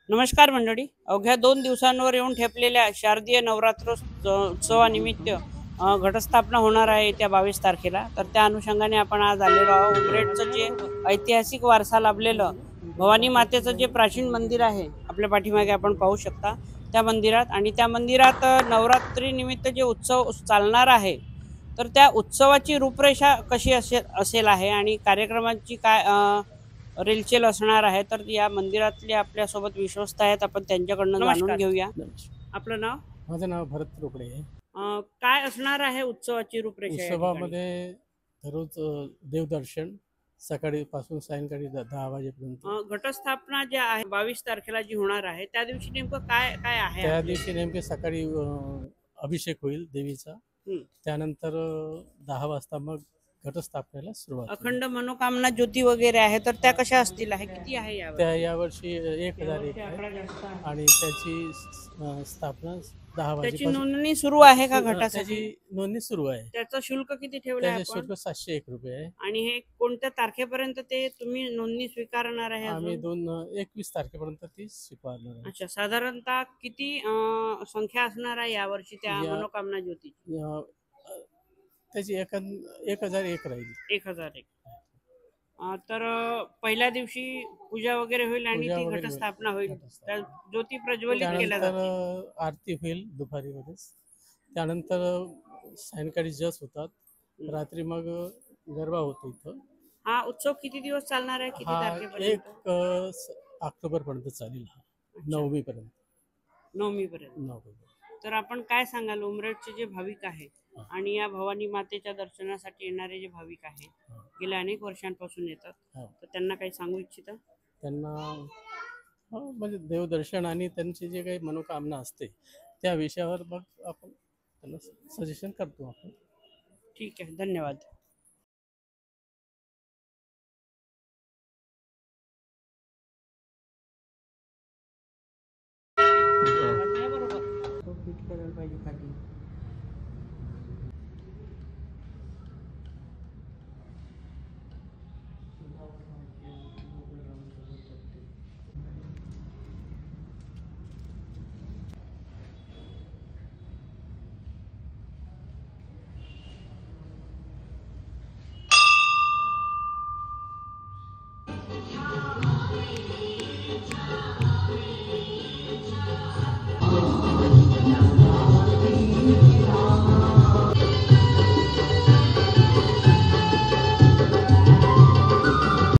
नमस्कार मंडळी. अवघ्या 2 दिवसांवर येऊन ठेपलेल्या शारदीय उत्सवानिमित्त घटस्थापना होणार आहे येत्या 22 तारखेला. तर त्या अनुषंगाने आपण आज आलेलो आहोत. उमरेडचं जे ऐतिहासिक वारसा लाभलेलं भवानी मातेचं जे प्राचीन मंदिर आहे आपल्या पाठीमागे आपण पाहू शकता त्या मंदिरात. आणि त्या मंदिरात नवरात्रीनिमित्त जे उत्सव चालणार आहे तर त्या उत्सवाची रूपरेषा कशी असेल आहे आणि कार्यक्रमांची काय रेलचेल असणार आहे. तर या मंदिरातले आपल्यासोबत विश्वस्त आहेत, आपण त्यांच्याकडनं जाणून घेऊया. नमस्कार. आपलं नाव? माझं नाव भरत रोकडे आहे. काय असणार आहे उत्सवाची रूपरेषा या ठिकाणी? उत्सवामध्ये दररोज देवदर्शन सकाळीपासून सायंकाळी 10 वाजेपर्यंत. घटस्थापना जी आहे 22 तारखेला जी होणार आहे त्या दिवशी नेमकं काय काय आहे त्या आपल्या दिवशी इथे? नेमके सकाळी अभिषेक होईल देवीचा. हं. त्यानंतर 10 वाजता मग घटस्थापनेला सुरुवात होईल. अखंड मनोकामना ज्योती वगैरे आहे तर त्या कशा असतील आहे, किती आहे यावर? त्या यावर्षी 1001 आहे आकडा जास्त आहे. आणि त्याची स्थापना 10 त्याची वाजेपासून नोंदणी सुरू आहे का त्याची घटासाठी? नोंदणी सुरू आहे. त्याचं शुल्क किती ठेवलं आहे त्याचे आपण? शुल्क 701 रुपये आहे. आणि हे कोणत्या तारखेपर्यंत ते तुम्ही नोंदणी स्वीकारणार आहे आम्ही अजून? 21 तारखेपर्यंत ती स्वीकारणार आहे. अच्छा, साधारणतः किती संख्या असणार आहे यावर्षी त्या या मनोकामना ज्योतीची? अ, त्याची 1001 राहील. 1001. तर पहिल्या दिवशी पूजा वगैरे होईल आणि पूजा ती वगैरे होईल. घटस्थापना होईल. त्या घटस्थापना. ज्योती प्रज्वलित केल्या त्यानंतर जातील. आरती होईल दुपारीमध्येच. त्यानंतर सायंकाळी जस होतात. रात्री मग गरबा होतो इथं. हा उत्सव किती दिवस चालणार आहे, किती हा तारखेपर्यंत? 1 ऑक्टोबरपर्यंत चालेल. हा अच्छा, 9मीपर्यंत. 9 पर्यंत. 9 तर आपण काय सांगाल, उमरेडचे जे भाविक आहेत हा. आणि या भवानी मातेच्या दर्शनासाठी येणारे जे भाविक आहेत, हा. गेल्या अनेक वर्षांपासून येतात, हा. तर त्यांना काही सांगू इच्छिता? त्यांना म्हणजे देवदर्शन आणि त्यांची जे काही मनोकामना असते त्या विषयावर मग आपण त्यांना सजेशन करतो आपण. ठीक आहे, धन्यवाद. तो फिट करायला पाहिजे खाली.